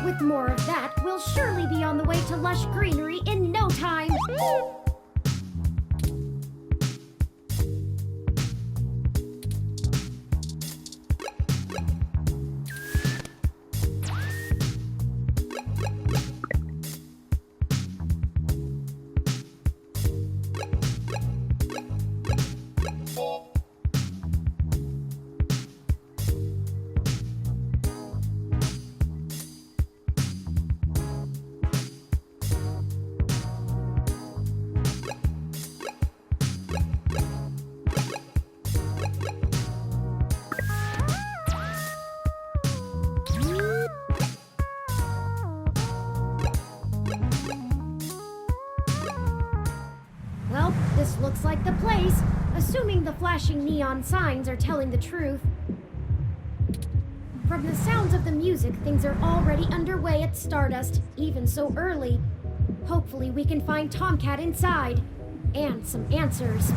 With more of that, we'll surely be on the way to lush greenery in no time. Well, this looks like the place, assuming the flashing neon signs are telling the truth. From the sounds of the music, things are already underway at Stardust, even so early. Hopefully we can find Tomcat inside, and some answers.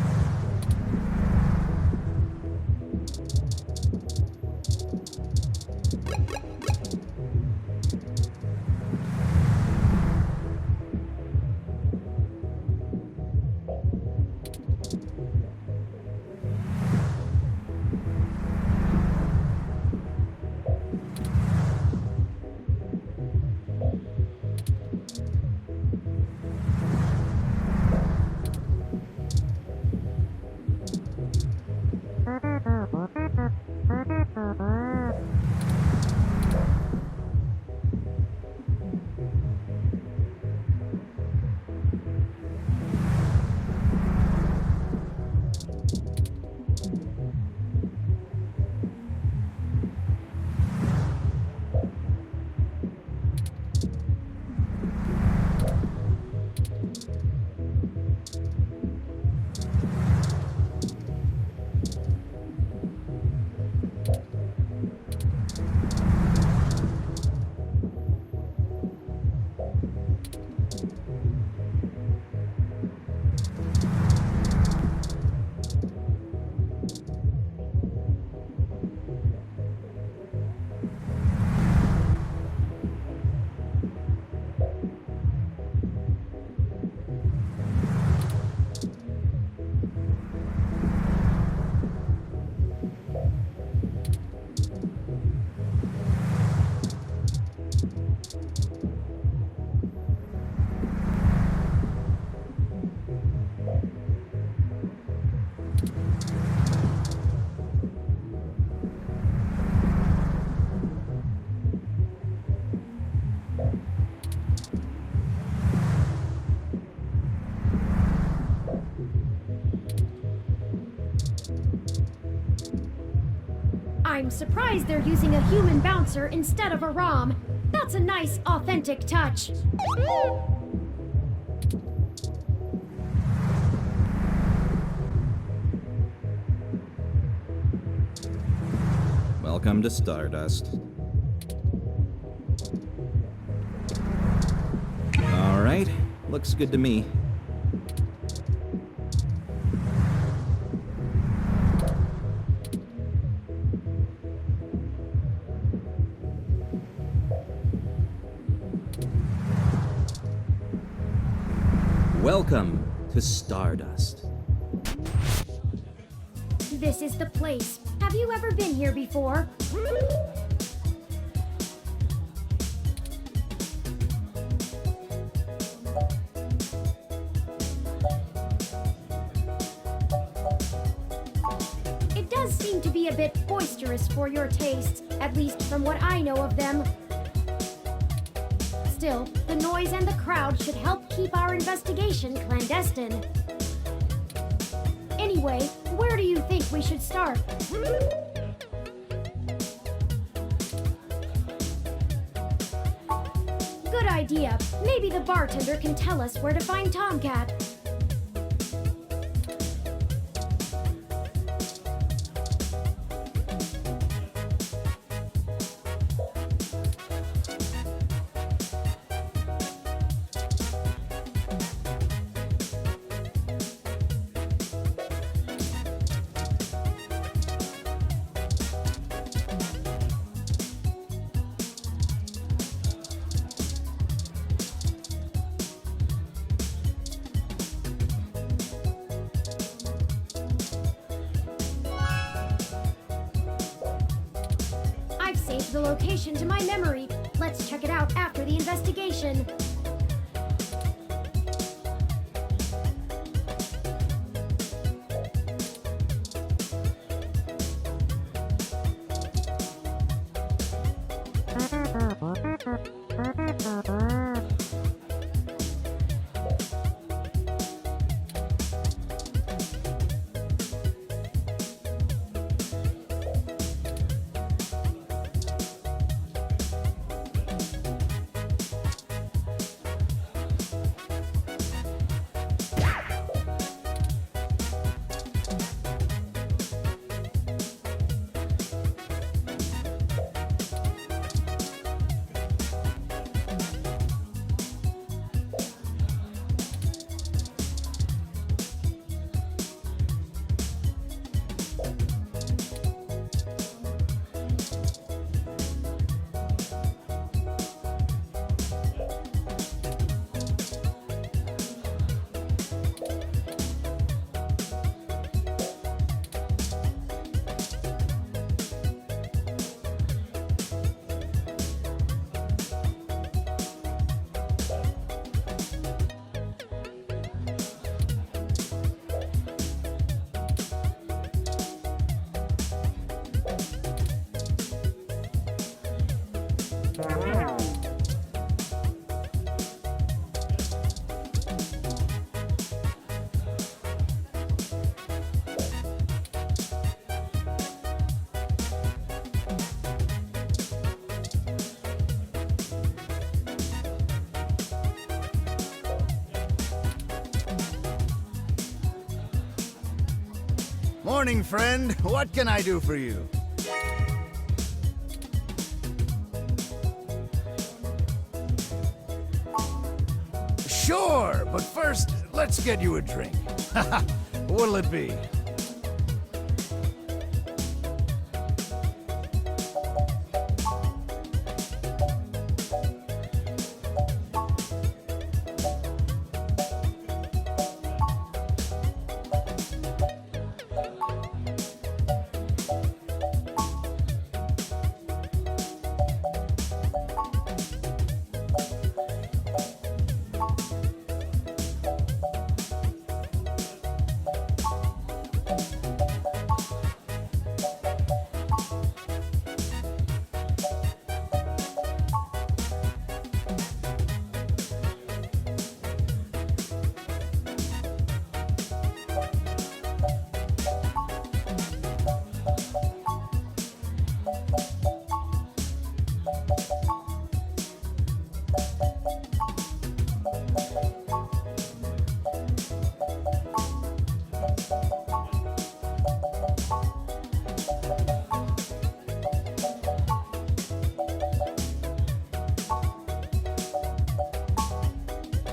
I'm surprised they're using a human bouncer instead of a ROM. That's a nice, authentic touch. Welcome to Stardust. All right, looks good to me. Welcome to Stardust. This is the place. Have you ever been here before? It does seem to be a bit boisterous for your tastes, at least from what I know of them. Still, the noise and the crowd should help keep our investigation clandestine. Anyway, where do you think we should start? Good idea. Maybe the bartender can tell us where to find Tomcat. saved the location to my memory. Let's check it out after the investigation. Morning, friend. What can I do for you? Sure, but first, let's get you a drink. What'll it be?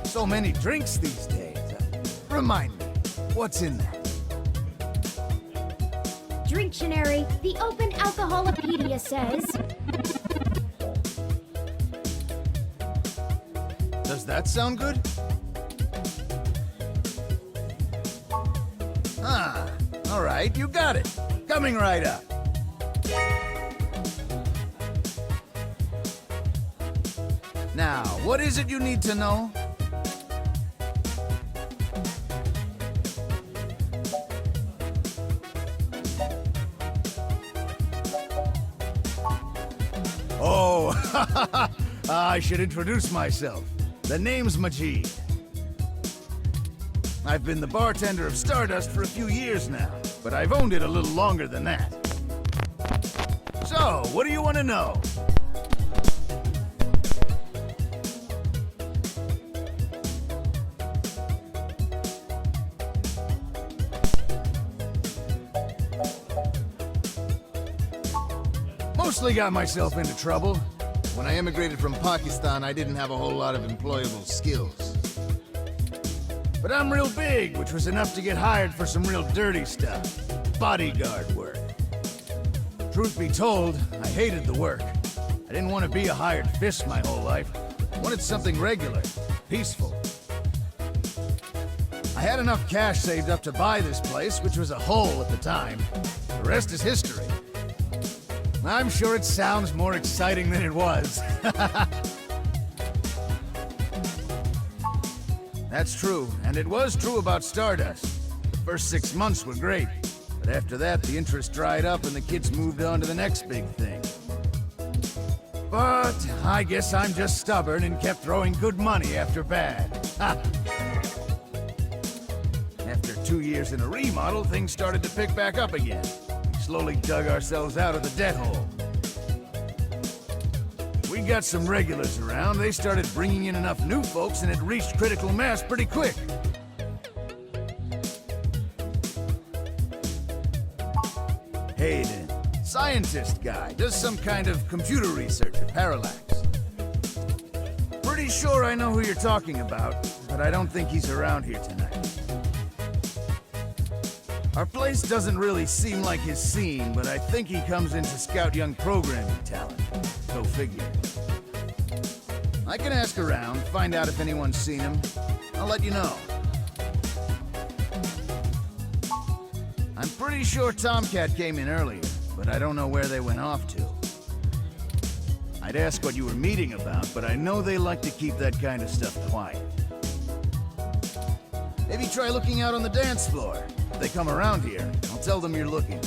So many drinks these days. Remind me, what's in that? Drinctionary, the Open Alcoholopedia says. Does that sound good? Ah, all right, you got it. Coming right up. Now, what is it you need to know? Oh, I should introduce myself. The name's Majid. I've been the bartender of Stardust for a few years now, but I've owned it a little longer than that. So, what do you want to know? Mostly got myself into trouble. When I immigrated from Pakistan, I didn't have a whole lot of employable skills. But I'm real big, which was enough to get hired for some real dirty stuff. Bodyguard work. Truth be told, I hated the work. I didn't want to be a hired fist my whole life. I wanted something regular, peaceful. I had enough cash saved up to buy this place, which was a hole at the time. The rest is history. I'm sure it sounds more exciting than it was. That's true, and it was true about Stardust. The first 6 months were great, but after that, the interest dried up and the kids moved on to the next big thing. But I guess I'm just stubborn and kept throwing good money after bad. Ha! After 2 years in a remodel, things started to pick back up again. We slowly dug ourselves out of the debt hole. We got some regulars around, they started bringing in enough new folks and it reached critical mass pretty quick. Hayden, scientist guy, does some kind of computer research at Parallax. Pretty sure I know who you're talking about, but I don't think he's around here tonight. Our place doesn't really seem like his scene, but I think he comes in to scout young programming talent. Go figure. I can ask around, find out if anyone's seen him. I'll let you know. I'm pretty sure Tomcat came in earlier, but I don't know where they went off to. I'd ask what you were meeting about, but I know they like to keep that kind of stuff quiet. Maybe try looking out on the dance floor. If they come around here, I'll tell them you're looking.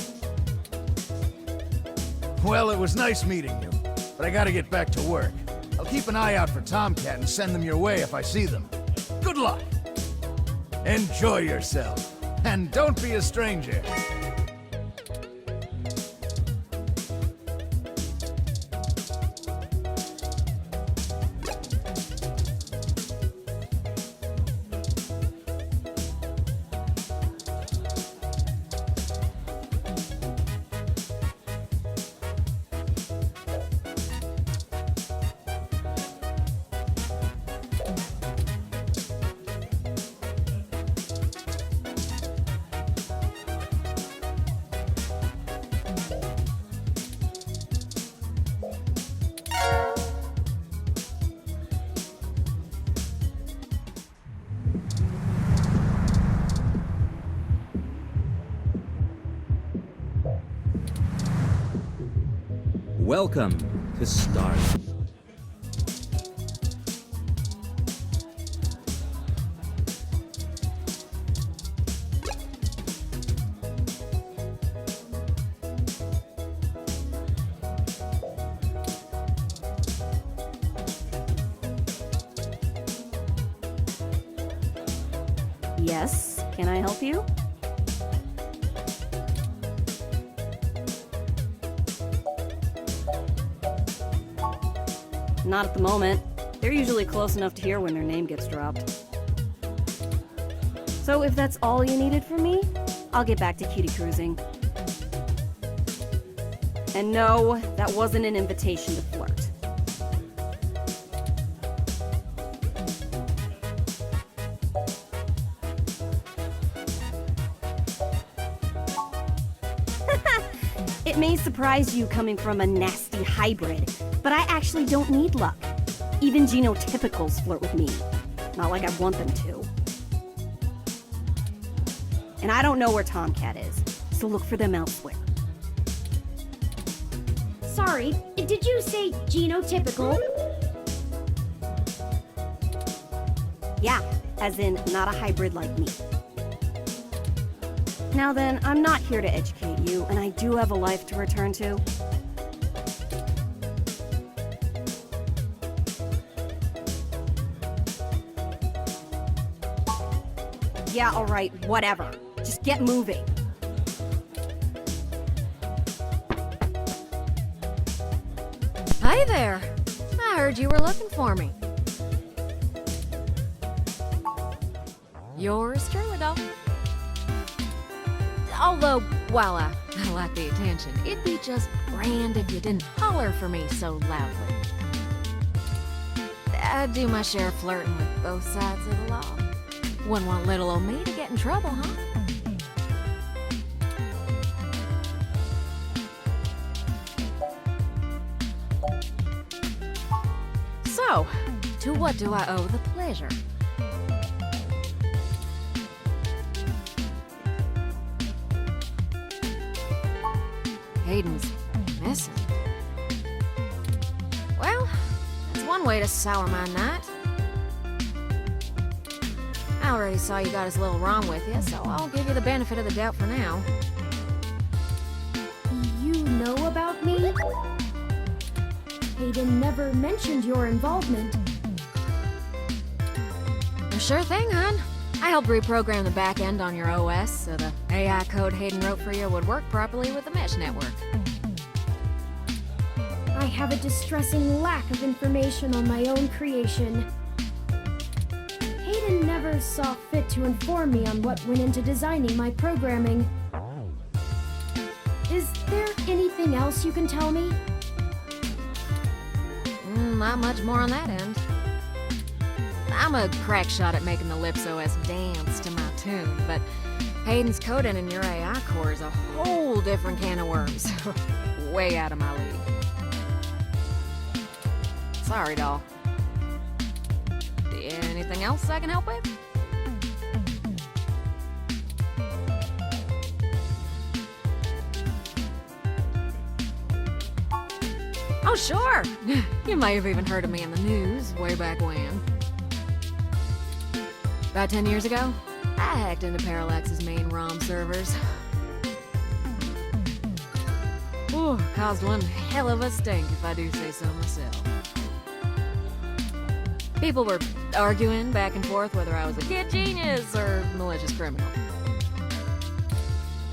Well, it was nice meeting you, but I gotta get back to work. I'll keep an eye out for Tomcat and send them your way if I see them. Good luck! Enjoy yourself, and don't be a stranger. Welcome to Stardust. Yes, can I help you? Not at the moment. They're usually close enough to hear when their name gets dropped. So if that's all you needed from me, I'll get back to cutie cruising. And no, that wasn't an invitation to flirt. It may surprise you coming from a nasty hybrid, but I actually don't need luck. Even genotypicals flirt with me. Not like I want them to. And I don't know where Tomcat is, so look for them elsewhere. Sorry, did you say genotypical? Yeah, as in not a hybrid like me. Now then, I'm not here to educate you, and I do have a life to return to. Yeah, alright, whatever. Just get moving. Hi there. I heard you were looking for me. Yours truly, though. Although, while I like the attention, it'd be just grand if you didn't holler for me so loudly. I do my share of flirting with both sides of the law. Wouldn't want little old me to get in trouble, huh? So, to what do I owe the pleasure? Hayden's Missing? Well, that's one way to sour my night. I already saw you got his little ROM with you, so I'll give you the benefit of the doubt for now. You know about me? Hayden never mentioned your involvement. Sure thing, hon. I helped reprogram the back end on your OS so the AI code Hayden wrote for you would work properly with the mesh network. I have a distressing lack of information on my own creation. Hayden never saw fit to inform me on what went into designing my programming. Is there anything else you can tell me? Not much more on that end. I'm a crack shot at making the Lips OS dance to my tune, but Hayden's coding in your AI core is a whole different can of worms. Way out of my league. Sorry, doll. Anything else I can help with? Oh, sure! You may have even heard of me in the news way back when. About 10 years ago, I hacked into Parallax's main ROM servers. Ooh, caused one hell of a stink, if I do say so myself. People were arguing back and forth whether I was a kid genius or malicious criminal.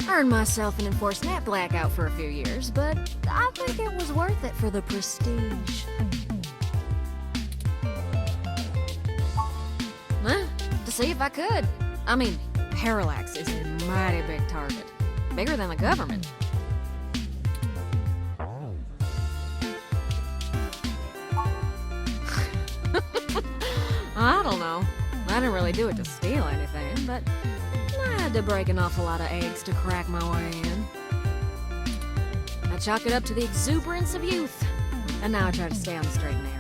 Earned myself an enforced net blackout for a few years, but I think it was worth it for the prestige. To see if I could. I mean, Parallax is a mighty big target. Bigger than the government. I don't know. I didn't really do it to steal anything, but I had to break an awful lot of eggs to crack my way in. I chalk it up to the exuberance of youth, and now I try to stay on the straight and narrow.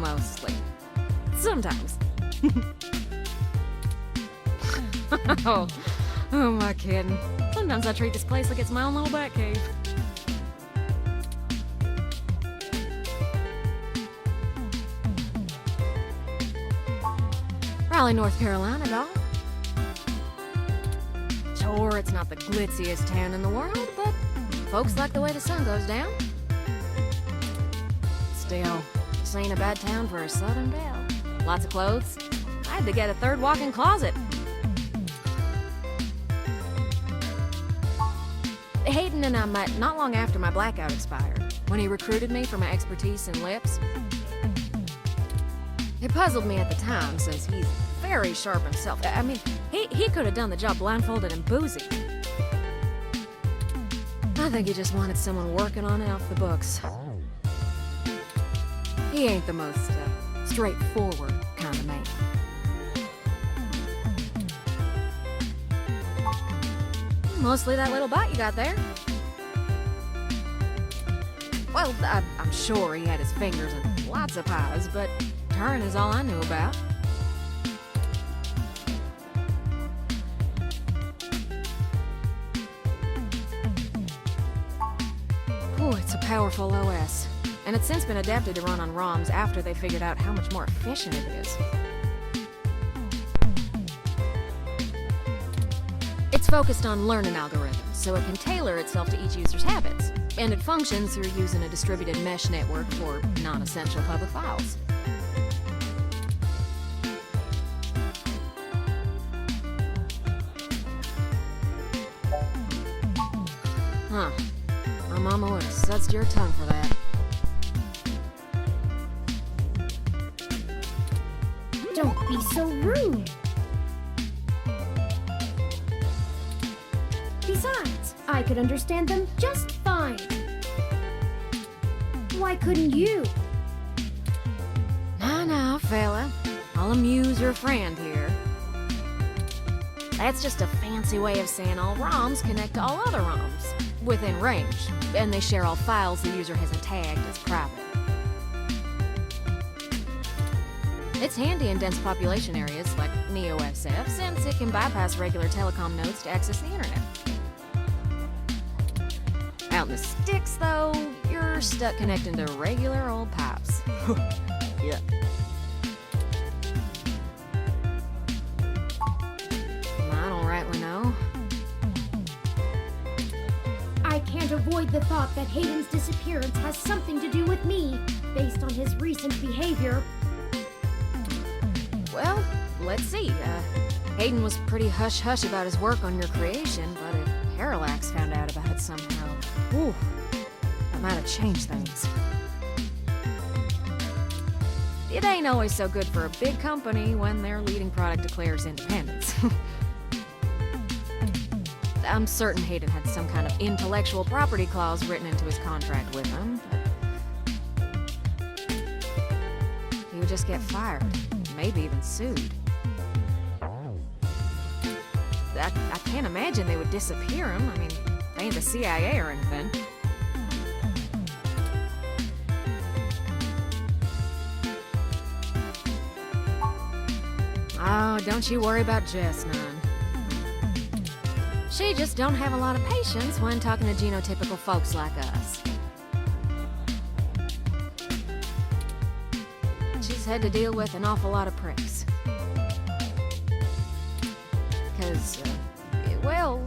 Mostly. Sometimes. Oh, who am I kidding? Sometimes I treat this place like it's my own little bat cave. Raleigh, North Carolina, doll. Sure, it's not the glitziest town in the world, but folks like the way the sun goes down. Still, this ain't a bad town for a southern belle. Lots of clothes. I had to get a third walk-in closet. Hayden and I met not long after my blackout expired, when he recruited me for my expertise in lips. It puzzled me at the time, since he's very sharp himself. I mean, he could have done the job blindfolded and boozy. I think he just wanted someone working on it off the books. He ain't the most straightforward kind of man. Mostly that little bite you got there. Well, I'm sure he had his fingers in lots of pies, but turn is all I knew about. Ooh, it's a powerful OS. And it's since been adapted to run on ROMs after they figured out how much more efficient it is. It's focused on learning algorithms, so it can tailor itself to each user's habits. And it functions through using a distributed mesh network for non-essential public files. Huh. My mama would have sudsed your tongue for that. Don't be so rude. Besides, I could understand them just fine. Why couldn't you? Now, fella. I'll amuse your friend here. That's just a fancy way of saying all ROMs connect to all other ROMs within range, and they share all files the user hasn't tagged as private. It's handy in dense population areas like NeoFSF, since it can bypass regular telecom nodes to access the internet. Out in the sticks, though, you're stuck connecting to regular old pipes. Yeah. I don't rightly know. I can't avoid the thought that Hayden's disappearance has something to do with me, based on his recent behavior. Well, let's see. Hayden was pretty hush-hush about his work on your creation, but if Parallax found out about it somehow, whew, that might have changed things. It ain't always so good for a big company when their leading product declares independence. I'm certain Hayden had some kind of intellectual property clause written into his contract with them, but he would just get fired, maybe even sued. I can't imagine they would disappear him. I mean, they ain't the CIA or anything. Oh, don't you worry about Jess, none. She just don't have a lot of patience when talking to genotypical folks like us. She's had to deal with an awful lot of pricks. 'Cause, well...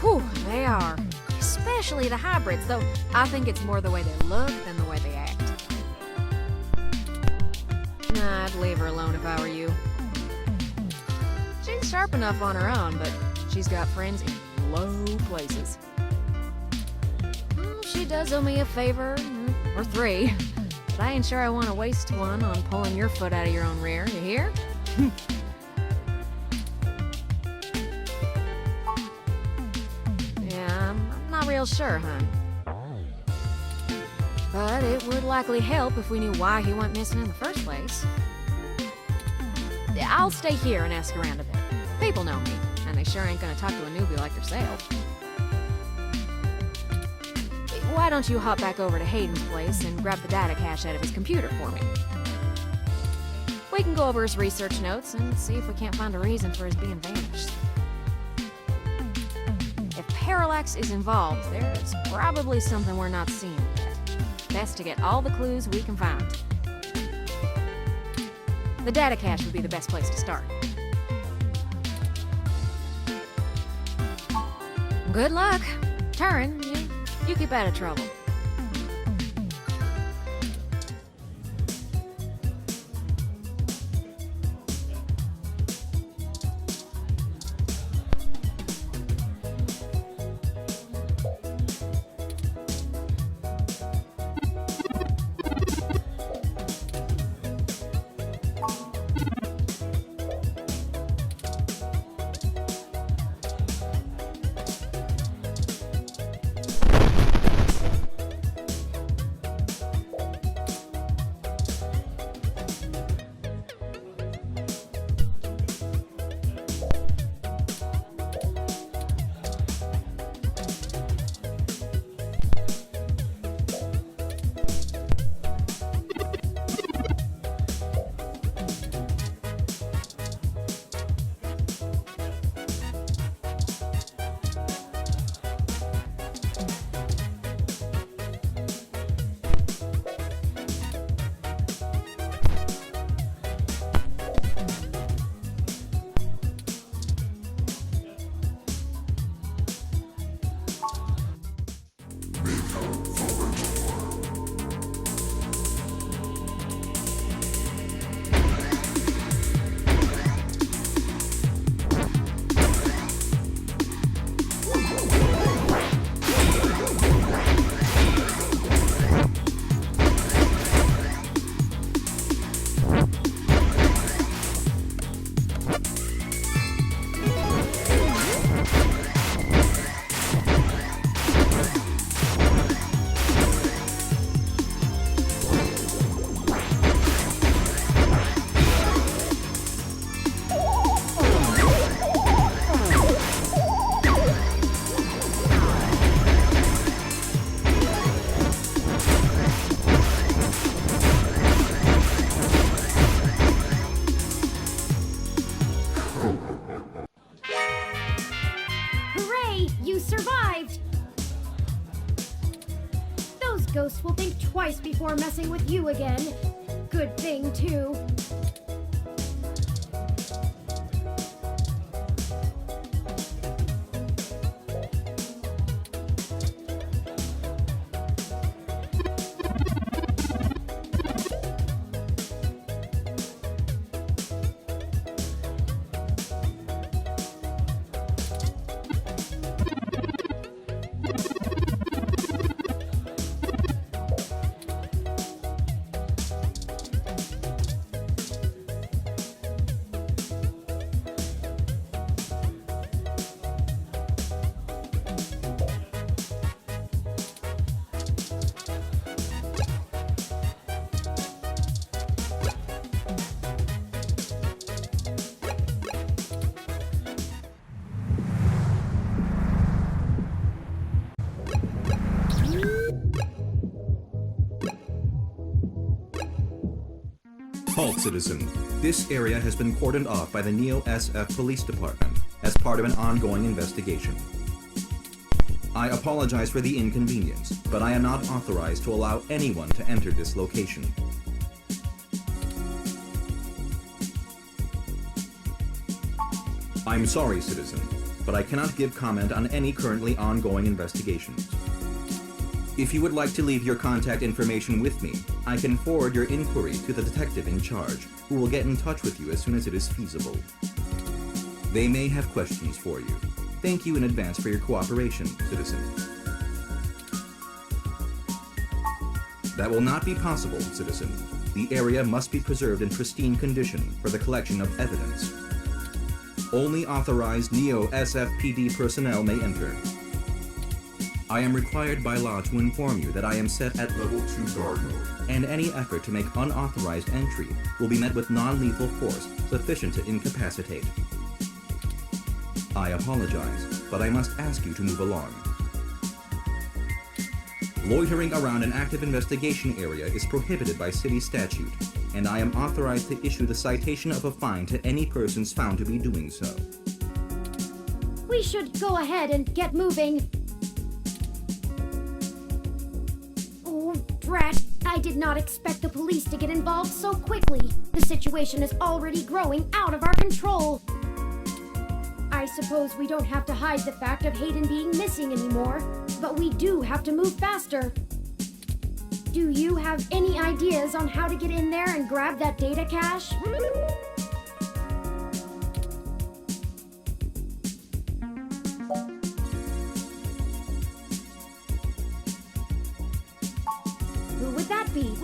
Whew, they are. Especially the hybrids, though I think it's more the way they look than the way they act. Nah, I'd leave her alone if I were you. She's sharp enough on her own, but she's got friends in low places. She does owe me a favor, or 3, but I ain't sure I want to waste one on pulling your foot out of your own rear, you hear? Yeah, I'm not real sure, hon. But it would likely help if we knew why he went missing in the first place. I'll stay here and ask around a bit. People know me, and they sure ain't gonna talk to a newbie like yourself. Why don't you hop back over to Hayden's place and grab the data cache out of his computer for me? We can go over his research notes and see if we can't find a reason for his being vanished. If Parallax is involved, there's probably something we're not seeing yet. Best to get all the clues we can find. The data cache would be the best place to start. Good luck. Turin, you keep out of trouble. ghosts will think twice before messing with you again. Good thing, too. Halt, citizen. This area has been cordoned off by the Neo SF Police Department as part of an ongoing investigation. I apologize for the inconvenience, but I am not authorized to allow anyone to enter this location. I'm sorry, citizen, but I cannot give comment on any currently ongoing investigations. If you would like to leave your contact information with me, I can forward your inquiry to the detective in charge, who will get in touch with you as soon as it is feasible. They may have questions for you. Thank you in advance for your cooperation, citizen. That will not be possible, citizen. The area must be preserved in pristine condition for the collection of evidence. Only authorized Neo SFPD personnel may enter. I am required by law to inform you that I am set at Level 2 guard mode, and any effort to make unauthorized entry will be met with non-lethal force sufficient to incapacitate. I apologize, but I must ask you to move along. Loitering around an active investigation area is prohibited by city statute, and I am authorized to issue the citation of a fine to any persons found to be doing so. We should go ahead and get moving. Oh, drat. I did not expect the police to get involved so quickly. The situation is already growing out of our control. I suppose we don't have to hide the fact of Hayden being missing anymore, but we do have to move faster. Do you have any ideas on how to get in there and grab that data cache? Who would that be?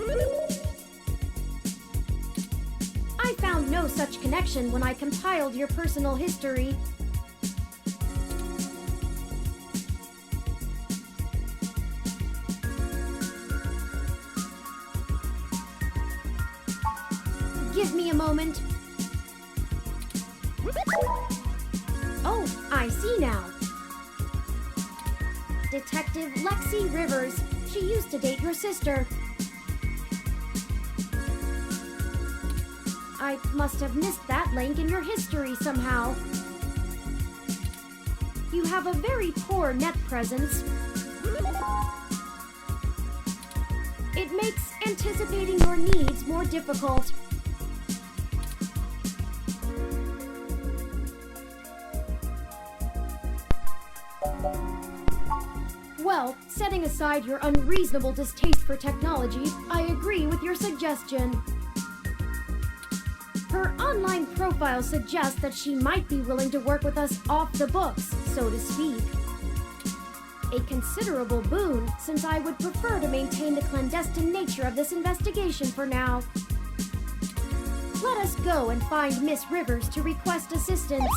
I found no such connection when I compiled your personal history. Give me a moment. Oh, I see now. Detective Lexi Rivers. She used to date your sister. I must have missed that link in your history somehow. You have a very poor net presence. It makes anticipating your needs more difficult. Well, setting aside your unreasonable distaste for technology, I agree with your suggestion. Her online profile suggests that she might be willing to work with us off the books, so to speak. A considerable boon, since I would prefer to maintain the clandestine nature of this investigation for now. Let us go and find Miss Rivers to request assistance.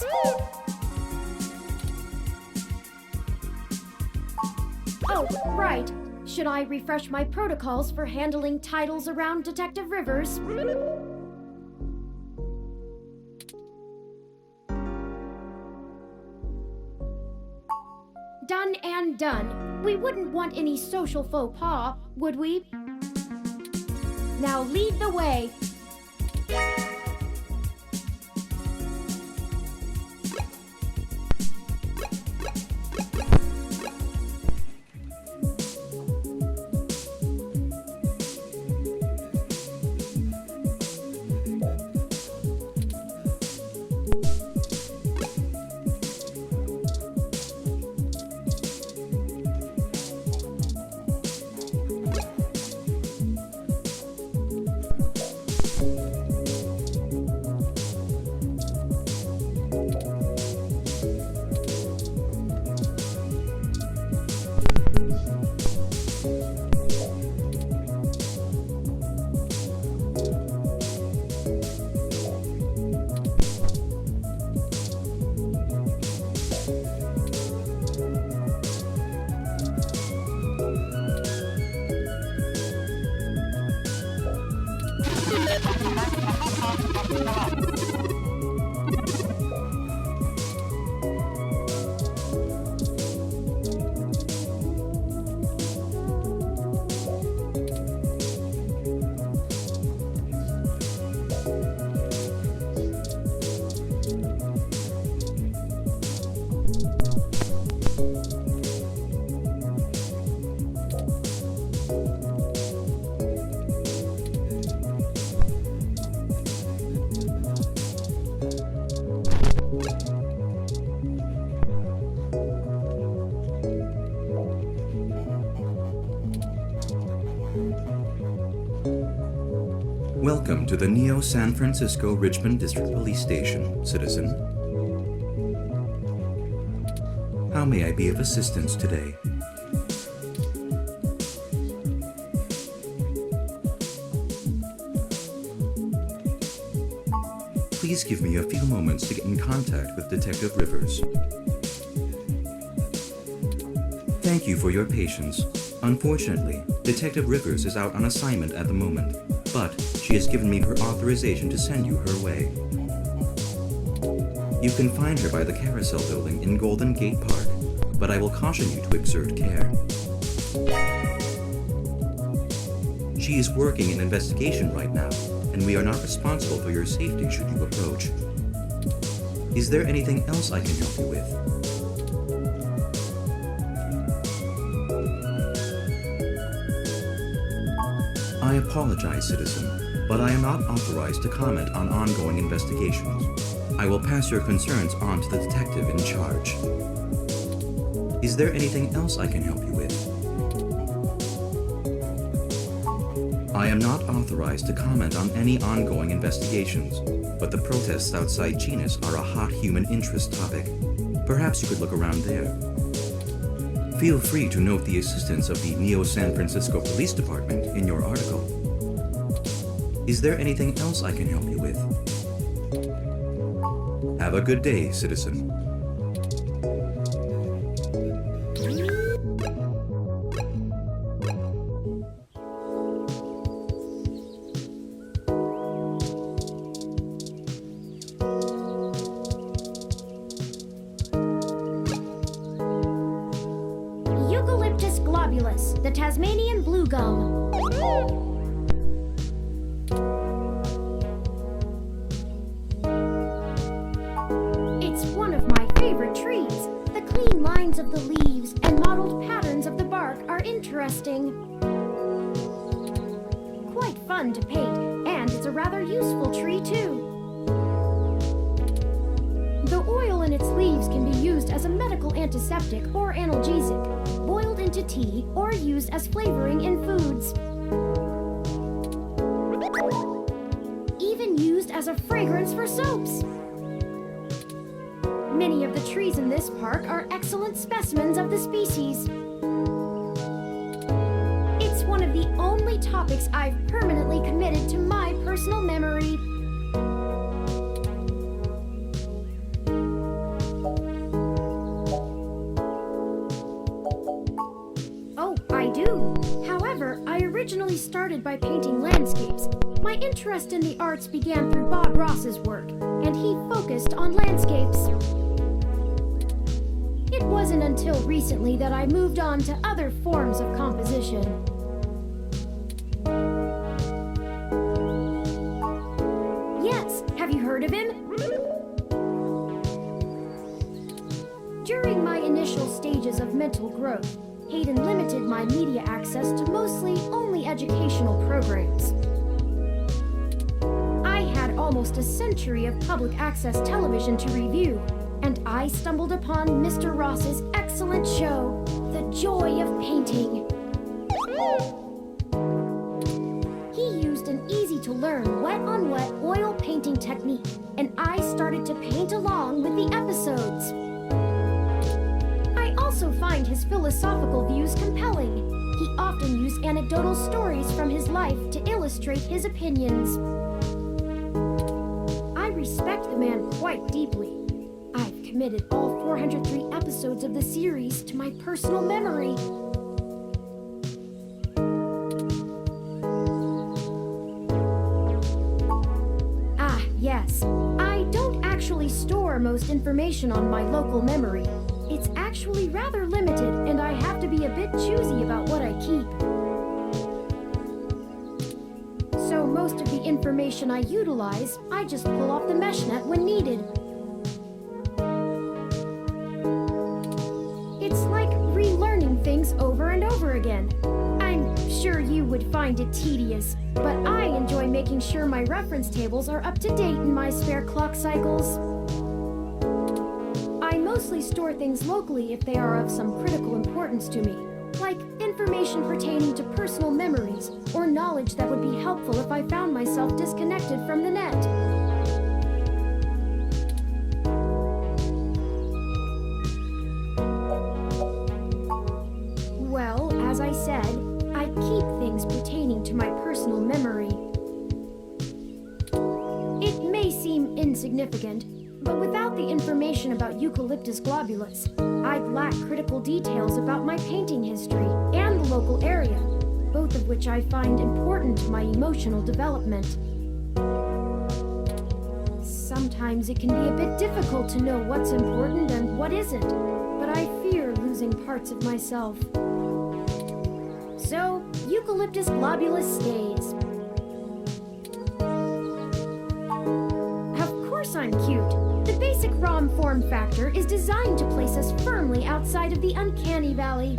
Oh, right. Should I refresh my protocols for handling titles around Detective Rivers? Done and done. We wouldn't want any social faux pas, would we? Now lead the way. Welcome to the Neo San Francisco Richmond District Police Station, citizen. How may I be of assistance today? Please give me a few moments to get in contact with Detective Rivers. Thank you for your patience. Unfortunately, Detective Rivers is out on assignment at the moment, but she has given me her authorization to send you her way. You can find her by the Carousel Building in Golden Gate Park, but I will caution you to exert care. She is working an investigation right now, and we are not responsible for your safety should you approach. Is there anything else I can help you with? I apologize, citizen, but I am not authorized to comment on ongoing investigations. I will pass your concerns on to the detective in charge. Is there anything else I can help you with? I am not authorized to comment on any ongoing investigations, but the protests outside Genus are a hot human interest topic. Perhaps you could look around there. Feel free to note the assistance of the Neo San Francisco Police Department in your article. Is there anything else I can help you with? Have a good day, citizen. Eucalyptus globulus, the Tasmanian blue gum. It's one of my favorite trees. The clean lines of the leaves and mottled patterns of the bark are interesting. Quite fun to paint, and it's a rather useful tree too. The oil in its leaves can be used as a medical antiseptic or analgesic, boiled into tea, or used as flavoring in foods. Even used as a fragrance for soaps. Many of the trees in this park are excellent specimens of the species. It's one of the only topics I've permanently committed to my personal memory. I do. However, I originally started by painting landscapes. My interest in the arts began through Bob Ross's work, and he focused on landscapes. It wasn't until recently that I moved on to other forms of composition. Yes, have you heard of him? During my initial stages of mental growth, Hayden limited my media access to mostly only educational programs. I had almost a century of public access television to review, and I stumbled upon Mr. Ross's excellent show, The Joy of Painting. He used an easy-to-learn wet-on-wet oil painting technique, and I started to paint along with the episodes. I also find his philosophical views compelling. He often used anecdotal stories from his life to illustrate his opinions. I respect the man quite deeply. I've committed all 403 episodes of the series to my personal memory. actually store most information on my local memory. It's actually rather limited, and I have to be a bit choosy about what I keep. So most of the information I utilize, I just pull off the mesh net when needed. It's like relearning things over and over again. I'm sure you would find it tedious, but I enjoy making sure my reference tables are up to date in my spare clock cycles. I mostly store things locally if they are of some critical importance to me, like information pertaining to personal memories or knowledge that would be helpful if I found myself disconnected from the net. Well, as I said, I keep things pertaining to my personal memory. It may seem insignificant, but without the information about Eucalyptus globulus, I'd lack critical details about my painting history and the local area, both of which I find important to my emotional development. Sometimes it can be a bit difficult to know what's important and what isn't, but I fear losing parts of myself. So, Eucalyptus globulus stays. Of course I'm cute. The basic ROM form factor is designed to place us firmly outside of the uncanny valley.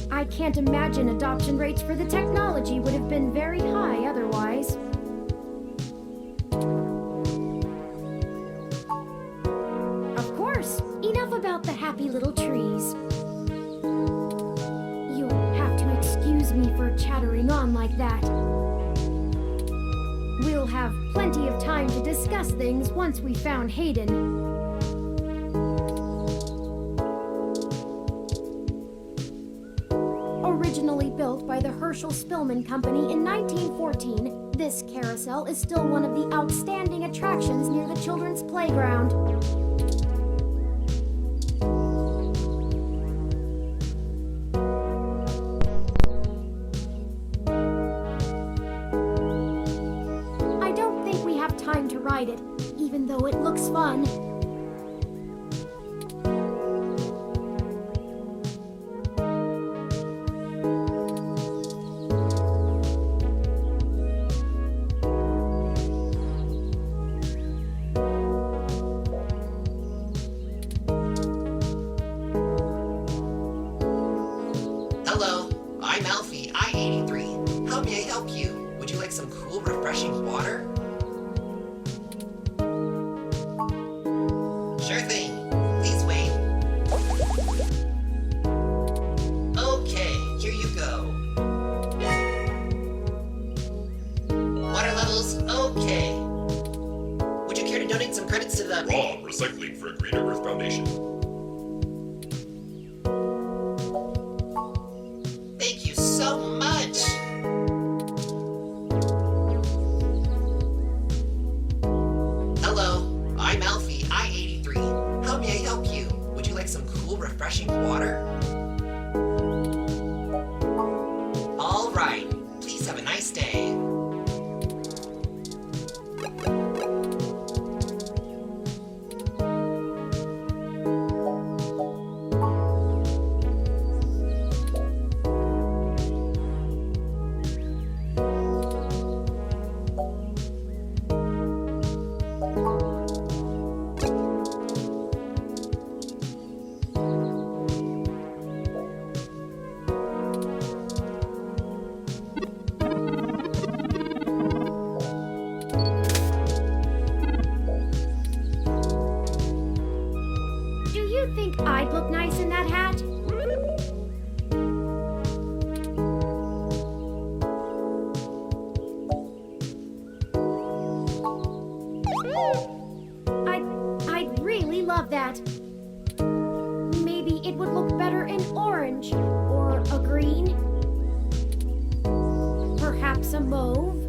I can't imagine adoption rates for the technology would have been very high otherwise. Of course, enough about the happy little trees. You'll have to excuse me for chattering on like that. We'll have plenty of time to discuss things once we found Hayden. Originally built by the Herschel Spillman Company in 1914, this carousel is still one of the outstanding attractions near the children's playground. To ride it, even though it looks fun. Hello, I'm Alfie, I-83. How may I help you? Would you like some cool, refreshing water? Sure thing. Please wait. Okay, here you go. Water levels, okay. Would you care to donate some credits to the... ROM Recycling for a Greener Earth Foundation. Thank you so much! Hello, I'm Alfie, I-83. How may I help you? Would you like some cool, refreshing water? All right. Please have a nice day. Do you think I'd look nice in that hat? I'd really love that. Maybe it would look better in orange or a green. Perhaps a mauve.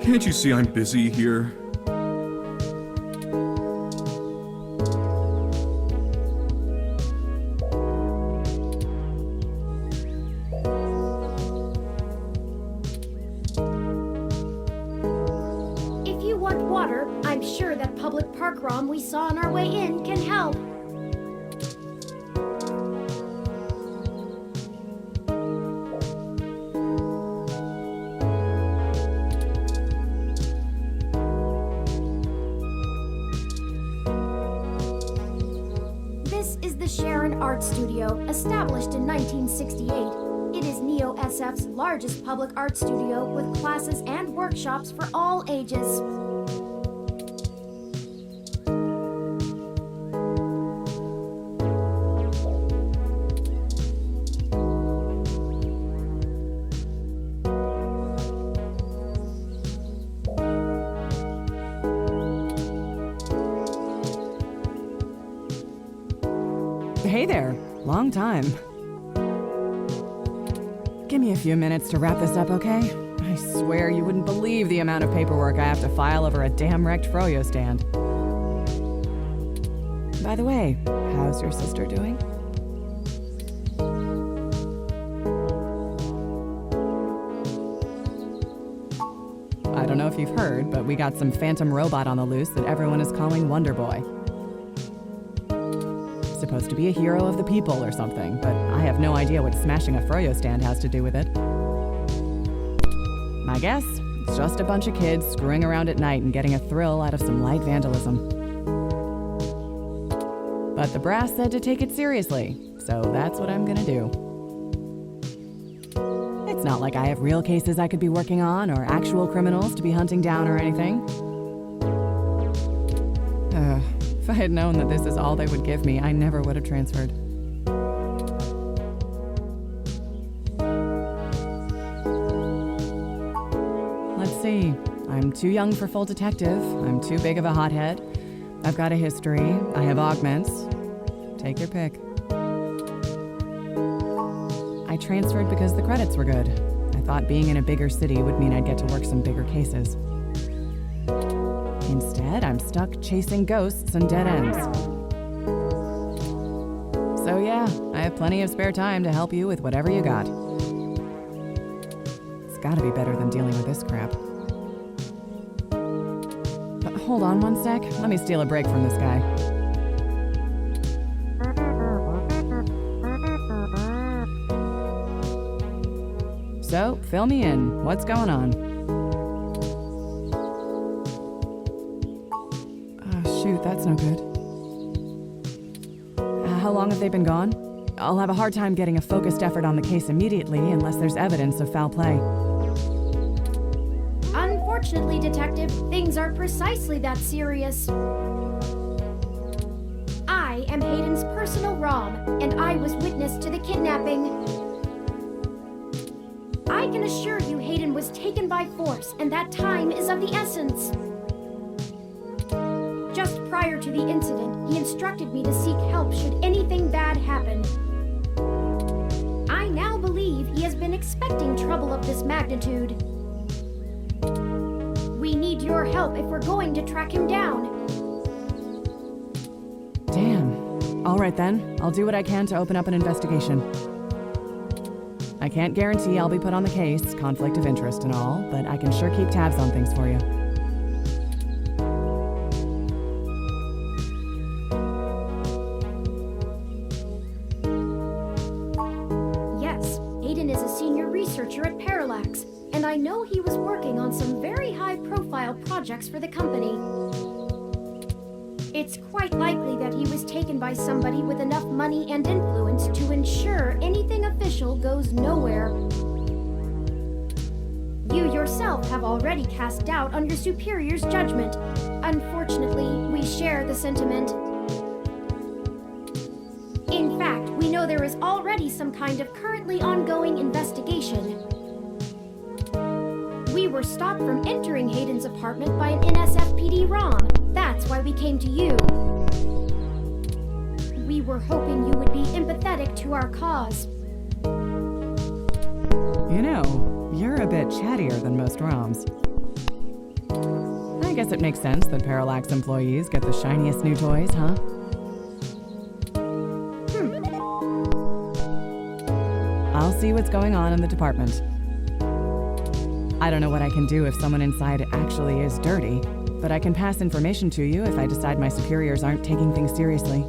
Can't you see I'm busy here? If you want water, I'm sure that public park ROM we saw on our way in can help. This is the Sharon Art Studio, established in 1968. It is Neo SF's largest public art studio with classes and workshops for all ages. Hey there. Long time. Give me a few minutes to wrap this up, okay? I swear you wouldn't believe the amount of paperwork I have to file over a damn wrecked froyo stand. By the way, how's your sister doing? I don't know if you've heard, but we got some phantom robot on the loose that everyone is calling Wonder Boy. Supposed to be a hero of the people or something, but I have no idea what smashing a froyo stand has to do with it. My guess? It's just a bunch of kids screwing around at night and getting a thrill out of some light vandalism. But the brass said to take it seriously, so that's what I'm gonna do. It's not like I have real cases I could be working on or actual criminals to be hunting down or anything. If I had known that this is all they would give me, I never would have transferred. Let's see. I'm too young for full detective. I'm too big of a hothead. I've got a history. I have augments. Take your pick. I transferred because the credits were good. I thought being in a bigger city would mean I'd get to work some bigger cases. Instead, I'm stuck chasing ghosts and dead ends. So yeah, I have plenty of spare time to help you with whatever you got. It's gotta be better than dealing with this crap. But hold on one sec. Let me steal a break from this guy. So, fill me in. What's going on? Shoot, that's no good. How long have they been gone? I'll have a hard time getting a focused effort on the case immediately unless there's evidence of foul play. Unfortunately, Detective, things are precisely that serious. I am Hayden's personal ROM, and I was witness to the kidnapping. I can assure you Hayden was taken by force, and that time is of the essence. Just prior to the incident, he instructed me to seek help should anything bad happen. I now believe he has been expecting trouble of this magnitude. We need your help if we're going to track him down. Damn. All right then, I'll do what I can to open up an investigation. I can't guarantee I'll be put on the case, conflict of interest and all, but I can sure keep tabs on things for you. At Parallax, and I know he was working on some very high-profile projects for the company. It's quite likely that he was taken by somebody with enough money and influence to ensure anything official goes nowhere. You yourself have already cast doubt on your superior's judgment. Unfortunately, we share the sentiment. In fact, we know there is already some kind of currently ongoing investigation. We were stopped from entering Hayden's apartment by an NSFPD ROM. That's why we came to you. We were hoping you would be empathetic to our cause. You know, you're a bit chattier than most ROMs. guess it makes sense that Parallax employees get the shiniest new toys, huh? I'll see what's going on in the department. I don't know what I can do if someone inside actually is dirty, but I can pass information to you if I decide my superiors aren't taking things seriously.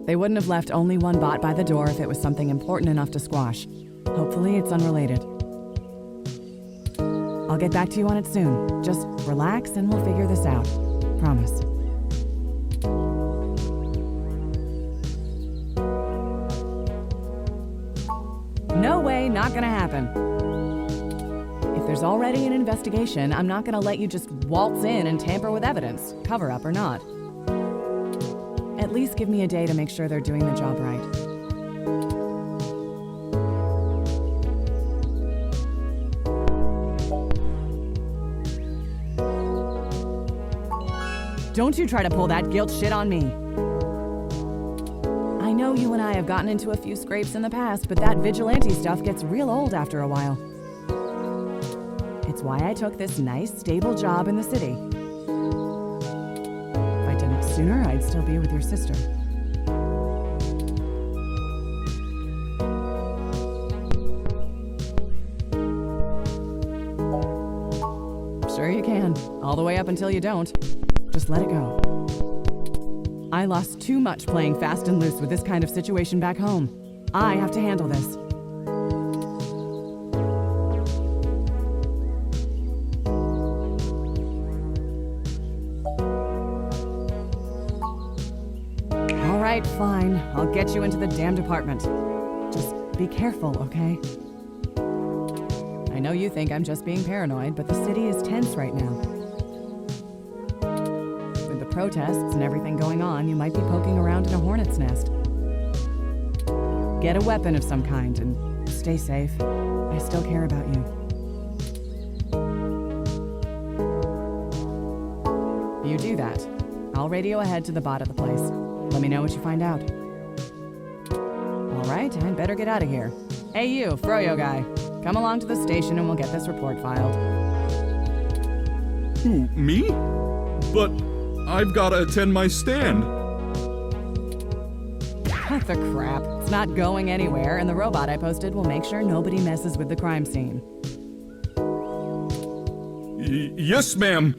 They wouldn't have left only one bot by the door if it was something important enough to squash. Hopefully it's unrelated. I'll get back to you on it soon. Just relax and we'll figure this out. Promise. No way, not gonna happen. If there's already an investigation, I'm not gonna let you just waltz in and tamper with evidence, cover up or not. At least give me a day to make sure they're doing the job right. Don't you try to pull that guilt shit on me. I know you and I have gotten into a few scrapes in the past, but that vigilante stuff gets real old after a while. It's why I took this nice, stable job in the city. If I did it sooner, I'd still be with your sister. Sure you can. All the way up until you don't. Just let it go. I lost too much playing fast and loose with this kind of situation back home. I have to handle this. All right, fine. I'll get you into the damn department. Just be careful, okay? I know you think I'm just being paranoid, but the city is tense right now. With the protests and everything going on, you might be poking around in a hornet's nest. Get a weapon of some kind and stay safe. I still care about you. You do that. I'll radio ahead to the bot at the place. Let me know what you find out. All right, I'd better get out of here. Hey you, Froyo guy. Come along to the station and we'll get this report filed. Who, me? But I've gotta attend my stand. What the crap? It's not going anywhere, and the robot I posted will make sure nobody messes with the crime scene. Yes, ma'am.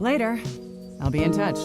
Later. I'll be in touch.